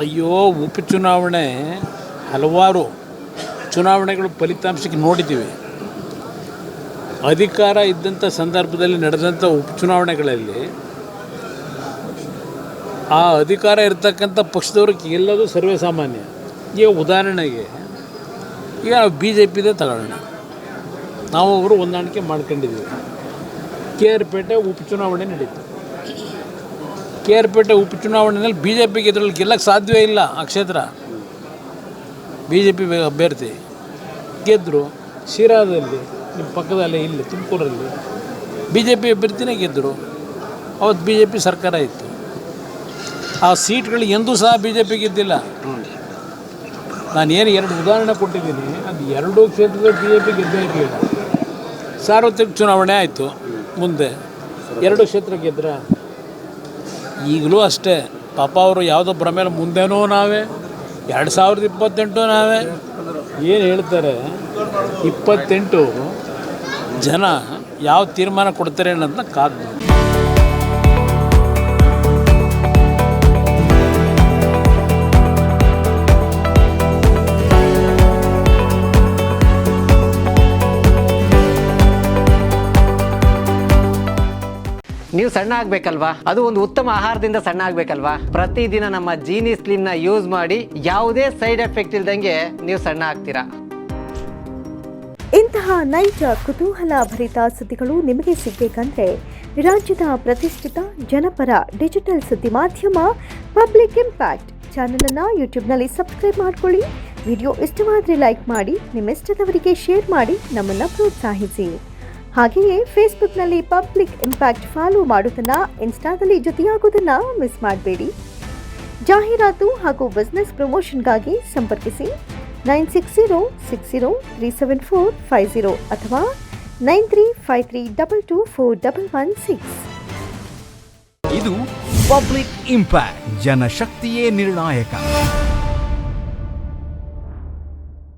ಅಯ್ಯೋ, ಉಪಚುನಾವಣೆ ಹಲವಾರು ಚುನಾವಣೆಗಳು ಫಲಿತಾಂಶಕ್ಕೆ ನೋಡಿದ್ದೀವಿ. ಅಧಿಕಾರ ಇದ್ದಂಥ ಸಂದರ್ಭದಲ್ಲಿ ನಡೆದಂಥ ಉಪಚುನಾವಣೆಗಳಲ್ಲಿ ಆ ಅಧಿಕಾರ ಇರ್ತಕ್ಕಂಥ ಪಕ್ಷದವ್ರಿಗೆ ಗೆಲ್ಲೋದು ಸರ್ವೇ ಸಾಮಾನ್ಯ. ಈಗ ಉದಾಹರಣೆಗೆ ಈಗ ನಾವು BJPದೇ ತಗೊಳ್ಳೋಣ. ನಾವು ಅವರು ಹೊಂದಾಣಿಕೆ ಮಾಡ್ಕೊಂಡಿದ್ದೀವಿ. KR ಪೇಟೆ ಉಪಚುನಾವಣೆ ನಡೀತು. KR ಪೇಟೆ ಉಪಚುನಾವಣೆಯಲ್ಲಿ BJPಗೆ ಇದರಲ್ಲಿ ಗೆಲ್ಲಕ್ಕೆ ಸಾಧ್ಯವೇ ಇಲ್ಲ. ಆ ಕ್ಷೇತ್ರ BJP ಅಭ್ಯರ್ಥಿ ಗೆದ್ದರು. ಶಿರಾದಲ್ಲಿ ನಿಮ್ಮ ಪಕ್ಕದಲ್ಲೇ ಇಲ್ಲಿ ತುಮಕೂರಲ್ಲಿ BJP ಅಭ್ಯರ್ಥಿನೇ ಗೆದ್ದರು. ಅವತ್ತು BJP ಸರ್ಕಾರ ಇತ್ತು. ಆ ಸೀಟ್ಗಳು ಎಂದೂ ಸಹ BJP ಗೆದ್ದಿಲ್ಲ. ನಾನೇನು 2 ಉದಾಹರಣೆ ಕೊಟ್ಟಿದ್ದೀನಿ. ಅದು 2 ಕ್ಷೇತ್ರದಲ್ಲಿ BJP ಗೆದ್ದೇ ಇರಲಿಲ್ಲ. ಸಾರ್ವತ್ರಿಕ ಚುನಾವಣೆ ಆಯಿತು. ಮುಂದೆ 2 ಕ್ಷೇತ್ರ ಗೆದ್ರ. ಈಗಲೂ ಅಷ್ಟೇ ಪಾಪ ಅವರು ಯಾವುದೋ ಭ್ರಮೇಲೆ ಮುಂದೆನೂ ನಾವೇ 2028 ನಾವೇ ಏನು ಹೇಳ್ತಾರೆ. 28 ಜನ ಯಾವ ತೀರ್ಮಾನ ಕೊಡ್ತಾರೆ ಅನ್ನೋದನ್ನ ಕಾದು. ನೀವು ಸಣ್ಣ ಆಗಬೇಕಲ್ವಾ? ಅದು ಒಂದು ಉತ್ತಮ ಆಹಾರದಿಂದ ಸಣ್ಣ ಆಗಬೇಕಲ್ವಾ? ಪ್ರತಿದಿನ ನಮ್ಮ ಜೀನಿ ಸ್ಲಿಮ್ನ ಯೂಸ್ ಮಾಡಿ ಯಾವುದೇ ಸೈಡ್ ಎಫೆಕ್ಟ್ ಇಲ್ದಂಗೆ ನೀವು ಸಣ್ಣ ಆಗ್ತೀರಾ. ಇಂತಹ ನೈಜ ಕುತೂಹಲ ಭರಿತ ಸುದ್ದಿಗಳು ನಿಮಗೆ ಸಿಗಬೇಕಂದ್ರೆ ರಾಜ್ಯದ ಪ್ರತಿಷ್ಠಿತ ಜನಪರ ಡಿಜಿಟಲ್ ಸುದ್ದಿ ಮಾಧ್ಯಮ ಪಬ್ಲಿಕ್ ಇಂಪ್ಯಾಕ್ಟ್ ಚಾನಲನ್ನು ಯೂಟ್ಯೂಬ್ನಲ್ಲಿ ಸಬ್ಸ್ಕ್ರೈಬ್ ಮಾಡ್ಕೊಳ್ಳಿ. ವಿಡಿಯೋ ಇಷ್ಟವಾದರೆ ಲೈಕ್ ಮಾಡಿ, ನಿಮ್ಮಿಷ್ಟದವರಿಗೆ ಶೇರ್ ಮಾಡಿ ನಮ್ಮನ್ನು ಪ್ರೋತ್ಸಾಹಿಸಿ. ಹಾಗೆಯೇ ಫೇಸ್ಬುಕ್ನಲ್ಲಿ ಪಬ್ಲಿಕ್ ಇಂಪ್ಯಾಕ್ಟ್ ಫಾಲೋ ಮಾಡೋದನ್ನು, ಇನ್ಸ್ಟಾದಲ್ಲಿ ಜೊತೆಯಾಗೋದನ್ನು ಮಿಸ್ ಮಾಡಬೇಡಿ. ಜಾಹೀರಾತು ಹಾಗೂ ಬಿಸ್ನೆಸ್ ಪ್ರಮೋಷನ್ಗಾಗಿ ಸಂಪರ್ಕಿಸಿ 9606037450 ಅಥವಾ 9353224116. ಇದು ಪಬ್ಲಿಕ್ ಇಂಪ್ಯಾಕ್ಟ್, ಜನಶಕ್ತಿಯೇ ನಿರ್ಣಾಯಕ.